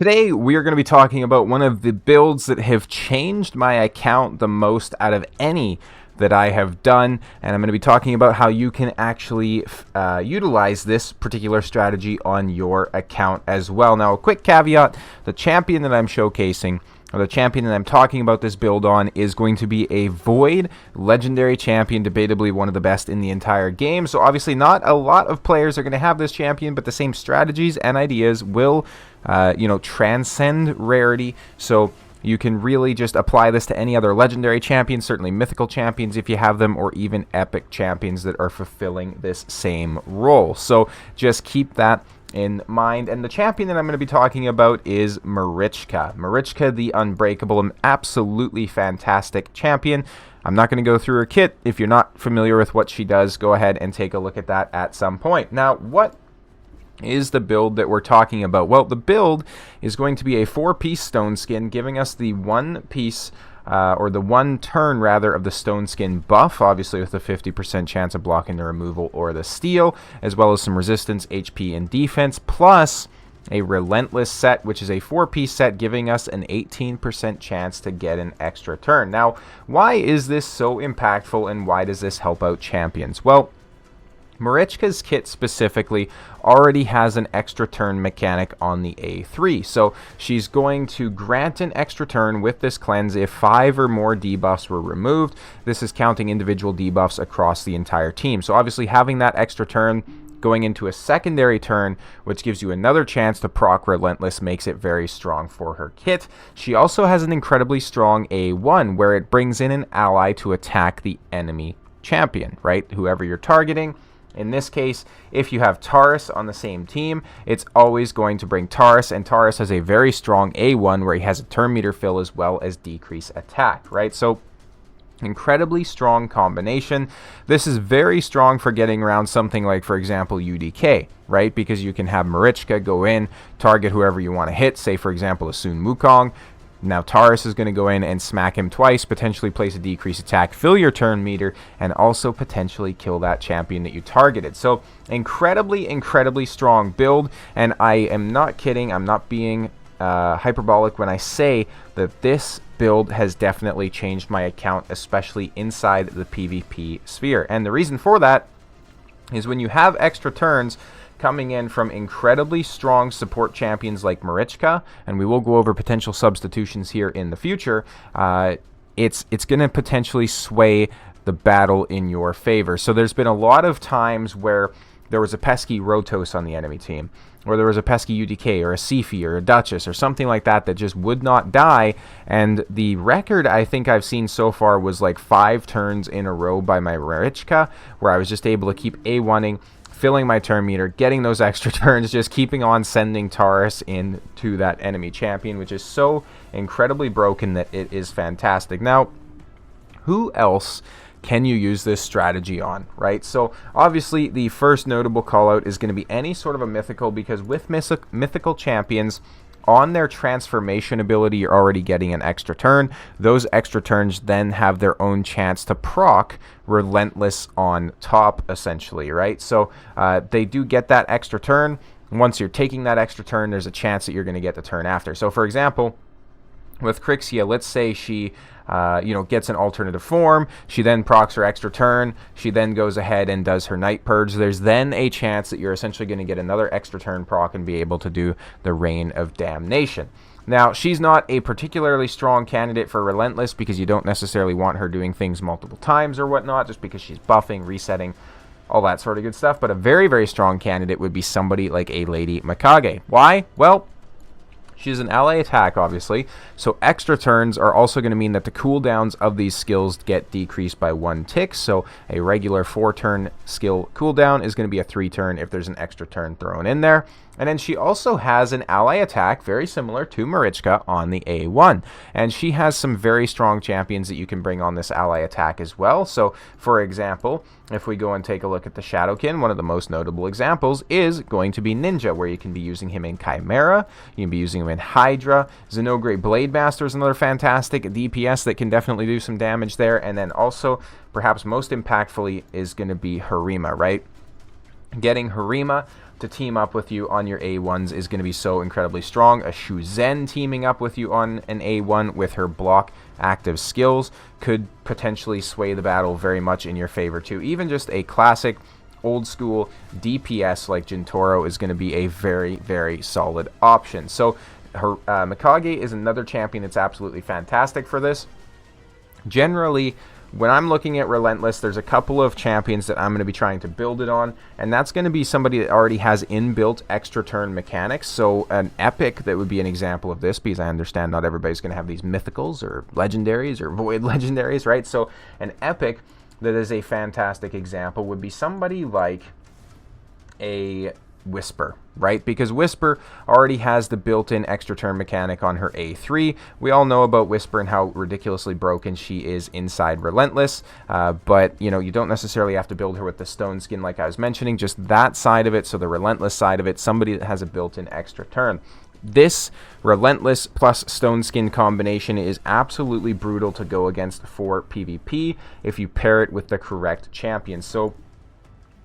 Today, we are going to be talking about one of the builds that have changed my account the most out of any that I have done, and I'm going to be talking about how you can actually utilize this particular strategy on your account as well. Now, a quick caveat, the champion that I'm showcasing, or the champion that I'm talking about this build on, is going to be a Void legendary champion, debatably one of the best in the entire game. So obviously not a lot of players are going to have this champion, but the same strategies and ideas will transcend rarity. So you can really just apply this to any other legendary champions, certainly mythical champions if you have them, or even epic champions that are fulfilling this same role. So just keep that in mind. And the champion that I'm going to be talking about is Marichka. Marichka the Unbreakable, an absolutely fantastic champion. I'm not going to go through her kit. If you're not familiar with what she does, go ahead and take a look at that at some point. Now, what is the build that we're talking about? Well, the build is going to be a 4-piece stone skin, giving us the one piece or the one turn rather of the stone skin buff, obviously with a 50% chance of blocking the removal or the steal, as well as some resistance, HP, and defense, plus a relentless set, which is a 4-piece set, giving us an 18% chance to get an extra turn. Now, why is this so impactful, and why does this help out champions? Well, Marichka's kit specifically already has an extra turn mechanic on the A3. So she's going to grant an extra turn with this cleanse if 5 or more debuffs were removed. This is counting individual debuffs across the entire team. So obviously having that extra turn going into a secondary turn, which gives you another chance to proc Relentless, makes it very strong for her kit. She also has an incredibly strong A1, where it brings in an ally to attack the enemy champion, right? Whoever you're targeting. In this case, if you have Taurus on the same team, it's always going to bring Taurus, and Taurus has a very strong A1 where he has a turn meter fill as well as decrease attack, right? So incredibly strong combination. This is very strong for getting around something like, for example, UDK, right? Because you can have Marichka go in, target whoever you want to hit, say, for example, a Sun Wukong. Now Taurus is going to go in and smack him twice, potentially place a decrease attack, fill your turn meter, and also potentially kill that champion that you targeted. So incredibly strong build, and I am not kidding. I'm not being hyperbolic when I say that this build has definitely changed my account, especially inside the PvP sphere. And the reason for that is when you have extra turns coming in from incredibly strong support champions like Marichka, and we will go over potential substitutions here in the future, it's going to potentially sway the battle in your favor. So there's been a lot of times where there was a pesky Rotos on the enemy team, or there was a pesky UDK, or a Sifi, or a Duchess, or something like that that just would not die, and the record I think I've seen so far was like 5 turns in a row by my Marichka, where I was just able to keep A1ing, filling my turn meter, getting those extra turns, just keeping on sending Taurus into that enemy champion, which is so incredibly broken that it is fantastic. Now, who else can you use this strategy on, right? So obviously the first notable call out is going to be any sort of a mythical, because with mythical champions, on their transformation ability, you're already getting an extra turn. Those extra turns then have their own chance to proc Relentless on top, essentially, right? So they do get that extra turn. Once you're taking that extra turn, there's a chance that you're going to get the turn after. So for example, with Crixia, let's say she gets an alternative form. She then procs her extra turn. She then goes ahead and does her Night Purge. There's then a chance that you're essentially going to get another extra turn proc and be able to do the Reign of Damnation. Now, she's not a particularly strong candidate for Relentless, because you don't necessarily want her doing things multiple times or whatnot, just because she's buffing, resetting, all that sort of good stuff. But a very strong candidate would be somebody like a Lady Mikage. Why? Well, she's an ally attack, obviously, so extra turns are also going to mean that the cooldowns of these skills get decreased by 1 tick, so a regular 4-turn skill cooldown is going to be a 3-turn if there's an extra turn thrown in there. And then she also has an ally attack, very similar to Marichka, on the A1. And she has some very strong champions that you can bring on this ally attack as well. So, for example, if we go and take a look at the Shadowkin, one of the most notable examples is going to be Ninja, where you can be using him in Chimera, you can be using him in Hydra. Zenogre Blademaster is another fantastic DPS that can definitely do some damage there. And then also, perhaps most impactfully, is going to be Harima, right? Getting Harima to team up with you on your A1s is going to be so incredibly strong. A Shuzen teaming up with you on an A1 with her block active skills could potentially sway the battle very much in your favor too. Even just a classic old school DPS like Jintoro is going to be a very, very solid option. So her, Mikage is another champion that's absolutely fantastic for this. Generally, when I'm looking at Relentless, there's a couple of champions that I'm going to be trying to build it on, and that's going to be somebody that already has inbuilt extra turn mechanics. So an Epic that would be an example of this, because I understand not everybody's going to have these mythicals or legendaries or void legendaries, right? So an Epic that is a fantastic example would be somebody like a Whisper, right? Because Whisper already has the built-in extra turn mechanic on her A3. We all know about Whisper and how ridiculously broken she is inside Relentless, but you know, you don't necessarily have to build her with the stone skin like I was mentioning, just that side of it. So the Relentless side of it, somebody that has a built-in extra turn. This Relentless plus Stone Skin combination is absolutely brutal to go against for PvP if you pair it with the correct champion. So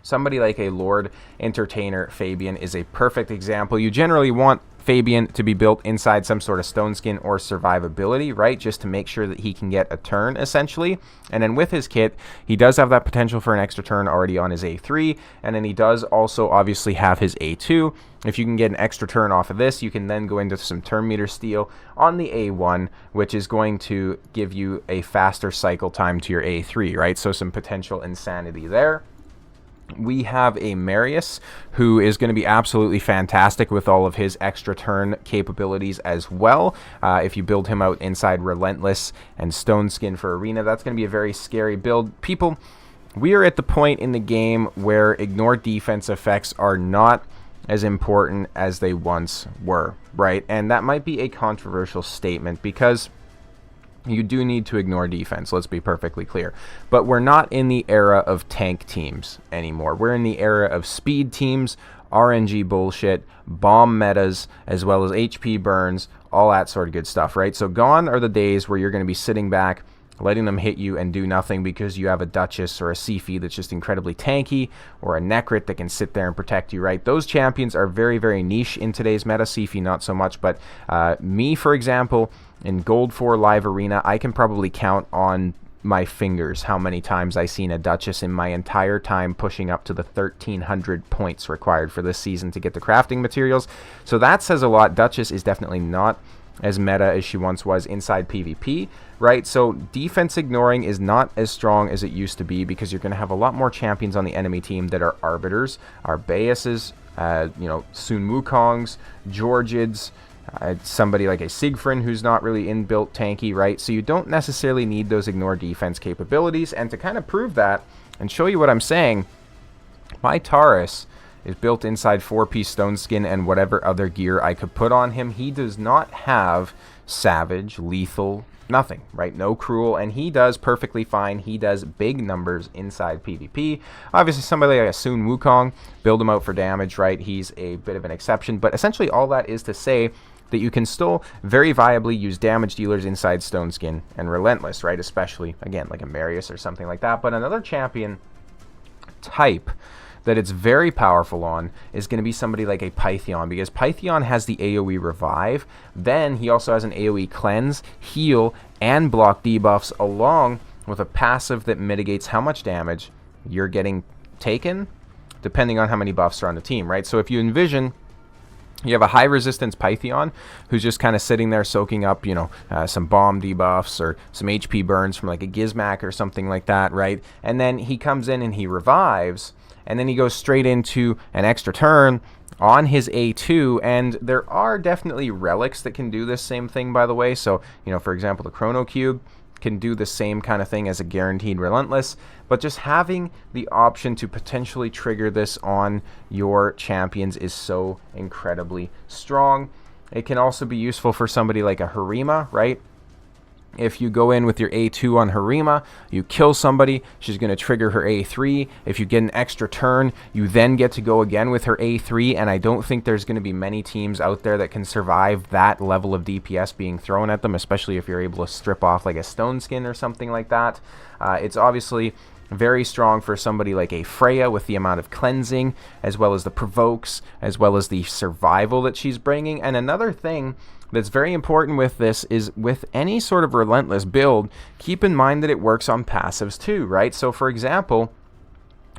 somebody like a Lord Entertainer Fabian is a perfect example. You generally want Fabian to be built inside some sort of stone skin or survivability, right? Just to make sure that he can get a turn, essentially. And then with his kit, he does have that potential for an extra turn already on his A3, and then he does also obviously have his A2. If you can get an extra turn off of this, you can then go into some turn meter steal on the A1, which is going to give you a faster cycle time to your A3, right? So some potential insanity there. We have a Marius who is going to be absolutely fantastic with all of his extra turn capabilities as well. If you build him out inside Relentless and Stone Skin for Arena, that's going to be a very scary build. People, we are at the point in the game where ignore defense effects are not as important as they once were, right? And that might be a controversial statement because you do need to ignore defense, let's be perfectly clear. But we're not in the era of tank teams anymore. We're in the era of speed teams, RNG bullshit, bomb metas, as well as HP burns, all that sort of good stuff, right? So gone are the days where you're going to be sitting back, letting them hit you and do nothing because you have a Duchess or a Siphi that's just incredibly tanky, or a Necrit that can sit there and protect you, right? Those champions are very, very niche in today's meta. Siphi not so much, but me, for example, in Gold 4 Live Arena, I can probably count on my fingers how many times I've seen a Duchess in my entire time pushing up to the 1,300 points required for this season to get the crafting materials. So that says a lot. Duchess is definitely not as meta as she once was inside PvP, right? So defense ignoring is not as strong as it used to be because you're going to have a lot more champions on the enemy team that are arbiters, Arbaeuses, you know, Sun Wukongs, Georgids, somebody like a Siegfried who's not really inbuilt tanky, right? So you don't necessarily need those ignore defense capabilities. And to kind of prove that and show you what I'm saying, my Taurus is built inside 4-piece stone skin and whatever other gear I could put on him. He does not have savage, lethal, nothing, right? No cruel, and he does perfectly fine. He does big numbers inside PvP. Obviously, somebody like a Sun Wukong, build him out for damage, right? He's a bit of an exception, but essentially all that is to say that you can still very viably use damage dealers inside Stone Skin and Relentless, right? Especially, again, like a Marius or something like that. But another champion type that it's very powerful on is going to be somebody like a Pythion, because Pythion has the AoE Revive. Then he also has an AoE Cleanse, Heal, and block debuffs, along with a passive that mitigates how much damage you're getting taken, depending on how many buffs are on the team, right? So if you envision you have a high resistance Pythion who's just kind of sitting there soaking up, you know, some bomb debuffs or some HP burns from like a Gizmak or something like that, right? And then he comes in and he revives, and then he goes straight into an extra turn on his A2, and there are definitely relics that can do this same thing, by the way. So, you know, for example, the Chrono Cube can do the same kind of thing as a guaranteed Relentless, but just having the option to potentially trigger this on your champions is so incredibly strong. It can also be useful for somebody like a Harima, right? If you go in with your A2 on Harima, you kill somebody, she's going to trigger her A3. If you get an extra turn, you then get to go again with her A3, and I don't think there's going to be many teams out there that can survive that level of DPS being thrown at them, especially if you're able to strip off like a Stone Skin or something like that. It's obviously Very strong for somebody like a Freya with the amount of cleansing, as well as the provokes, as well as the survival that she's bringing. And another thing that's very important with this is with any sort of relentless build, keep in mind that it works on passives too, right? So for example,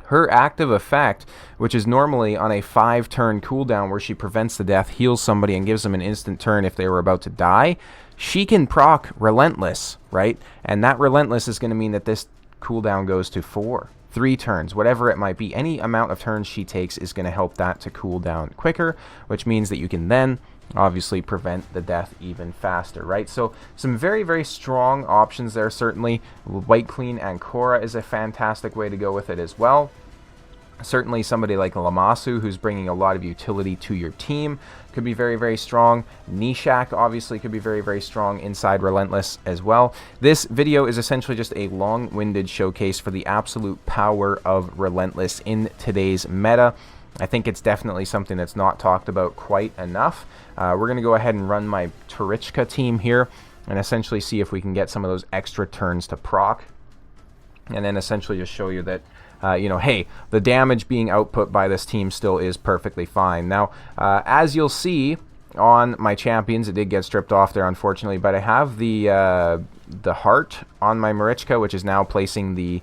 her active effect, which is normally on a 5-turn cooldown where she prevents the death, heals somebody, and gives them an instant turn if they were about to die, she can proc Relentless, right? And that Relentless is going to mean that this cooldown goes to 4, 3 turns, whatever it might be. Any amount of turns she takes is going to help that to cool down quicker, which means that you can then obviously prevent the death even faster, right? So some very, very strong options there, certainly. White Queen Ancora is a fantastic way to go with it as well. Certainly somebody like Lammasu, who's bringing a lot of utility to your team, could be very, very strong. Nishak obviously could be very, very strong inside Relentless as well. This video is essentially just a long-winded showcase for the absolute power of Relentless in today's meta. I think it's definitely something that's not talked about quite enough. We're going to go ahead and run my Tarichka team here and essentially see if we can get some of those extra turns to proc. And then essentially just show you that hey, the damage being output by this team still is perfectly fine. Now, as you'll see on my champions, it did get stripped off there, unfortunately, but I have the heart on my Marichka, which is now placing the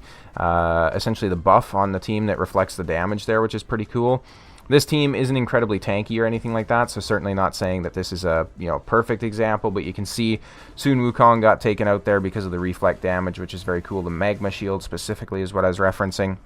essentially the buff on the team that reflects the damage there, which is pretty cool. This team isn't incredibly tanky or anything like that, so certainly not saying that this is a perfect example, but you can see Sun Wukong got taken out there because of the reflect damage, which is very cool. The Magma Shield specifically is what I was referencing.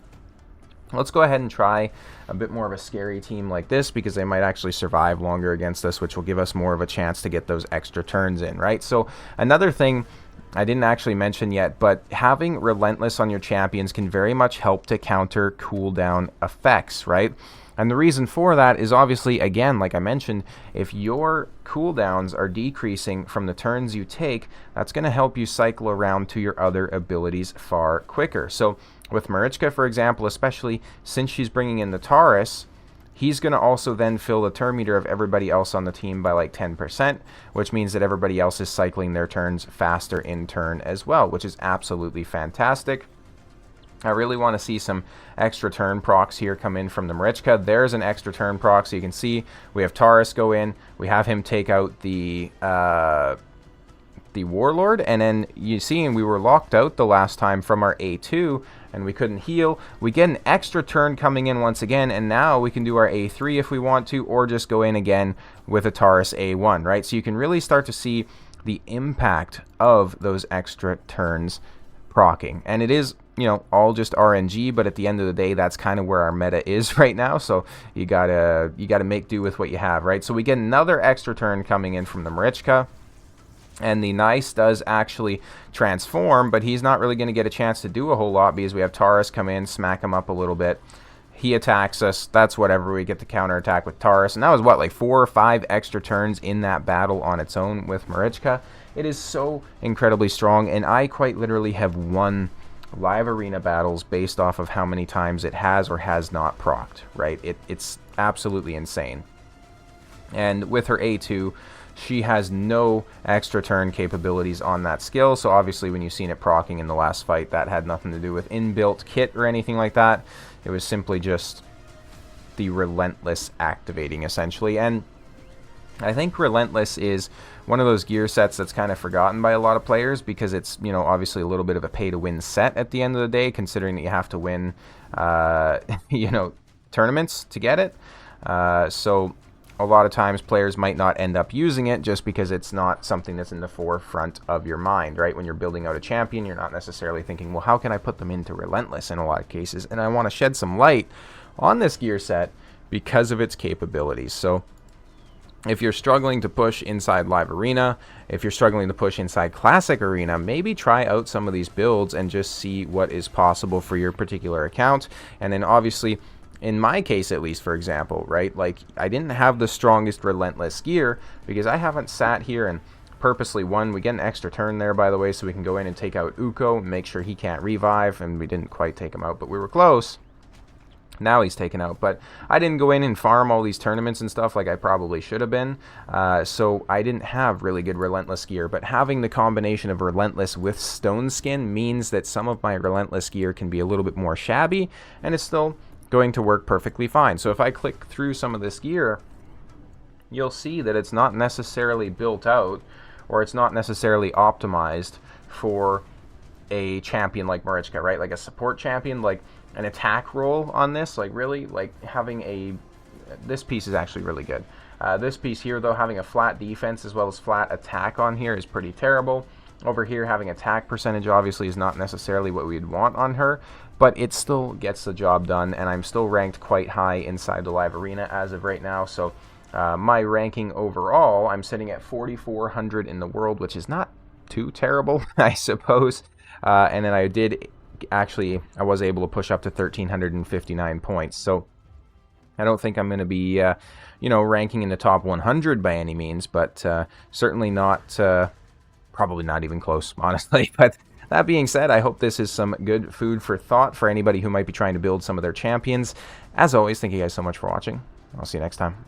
Let's go ahead and try a bit more of a scary team like this, because they might actually survive longer against us, which will give us more of a chance to get those extra turns in, right? So another thing I didn't actually mention yet, but having Relentless on your champions can very much help to counter cooldown effects, right? And the reason for that is obviously, again, like I mentioned, if your cooldowns are decreasing from the turns you take, that's going to help you cycle around to your other abilities far quicker. So with Marichka, for example, especially since she's bringing in the Taurus, he's going to also then fill the turn meter of everybody else on the team by like 10%, which means that everybody else is cycling their turns faster in turn as well, which is absolutely fantastic. I really want to see some extra turn procs here come in from the Marichka. There's an extra turn proc, so you can see we have Taurus go in, we have him take out the Warlord, and then you see, and we were locked out the last time from our A2, and we couldn't heal. We get an extra turn coming in once again, and now we can do our A3 if we want to, or just go in again with a Taurus A1, right? So you can really start to see the impact of those extra turns proccing, and it is all just RNG, but at the end of the day, that's kind of where our meta is right now. So you gotta make do with what you have, right? So we get another extra turn coming in from the Marichka, and the Nice does actually transform, but he's not really going to get a chance to do a whole lot because we have Taurus come in, smack him up a little bit. He attacks us. That's whatever. We get the counter attack with Taurus, and that was what, like 4 or 5 extra turns in that battle on its own with Marichka. It is so incredibly strong, and I quite literally have won live arena battles based off of how many times it has or has not procced, right? It's absolutely insane. And with her A2, she has no extra turn capabilities on that skill, so obviously when you've seen it proccing in the last fight, that had nothing to do with inbuilt kit or anything like that. It was simply just the Relentless activating, essentially. And I think Relentless is one of those gear sets that's kind of forgotten by a lot of players because it's, obviously a little bit of a pay-to-win set at the end of the day, considering that you have to win, tournaments to get it. So a lot of times players might not end up using it just because it's not something that's in the forefront of your mind, right? When you're building out a champion, you're not necessarily thinking, well, how can I put them into Relentless in a lot of cases? And I want to shed some light on this gear set because of its capabilities. So if you're struggling to push inside Live Arena, if you're struggling to push inside Classic Arena, maybe try out some of these builds and just see what is possible for your particular account. And then obviously, in my case at least, for example, right, like I didn't have the strongest Relentless gear because I haven't sat here and purposely won. We get an extra turn there, by the way, so we can go in and take out Uko and make sure he can't revive, and we didn't quite take him out, but we were close. Now he's taken out, but I didn't go in and farm all these tournaments and stuff like I probably should have been, so I didn't have really good Relentless gear, but having the combination of Relentless with Stone Skin means that some of my Relentless gear can be a little bit more shabby, and it's still going to work perfectly fine. So if I click through some of this gear, you'll see that it's not necessarily built out, or it's not necessarily optimized for a champion like Marichka, right? Like a support champion, like an attack roll on this, like really, like having a, this piece is actually really good. This piece here, though, having a flat defense as well as flat attack on here is pretty terrible. Over here, having attack percentage obviously is not necessarily what we'd want on her, but it still gets the job done, and I'm still ranked quite high inside the live arena as of right now. So my ranking overall, I'm sitting at 4,400 in the world, which is not too terrible, I suppose. And then I was able to push up to 1,359 points. So I don't think I'm going to be, ranking in the top 100 by any means, but certainly not, probably not even close, honestly. But that being said, I hope this is some good food for thought for anybody who might be trying to build some of their champions. As always, thank you guys so much for watching. I'll see you next time.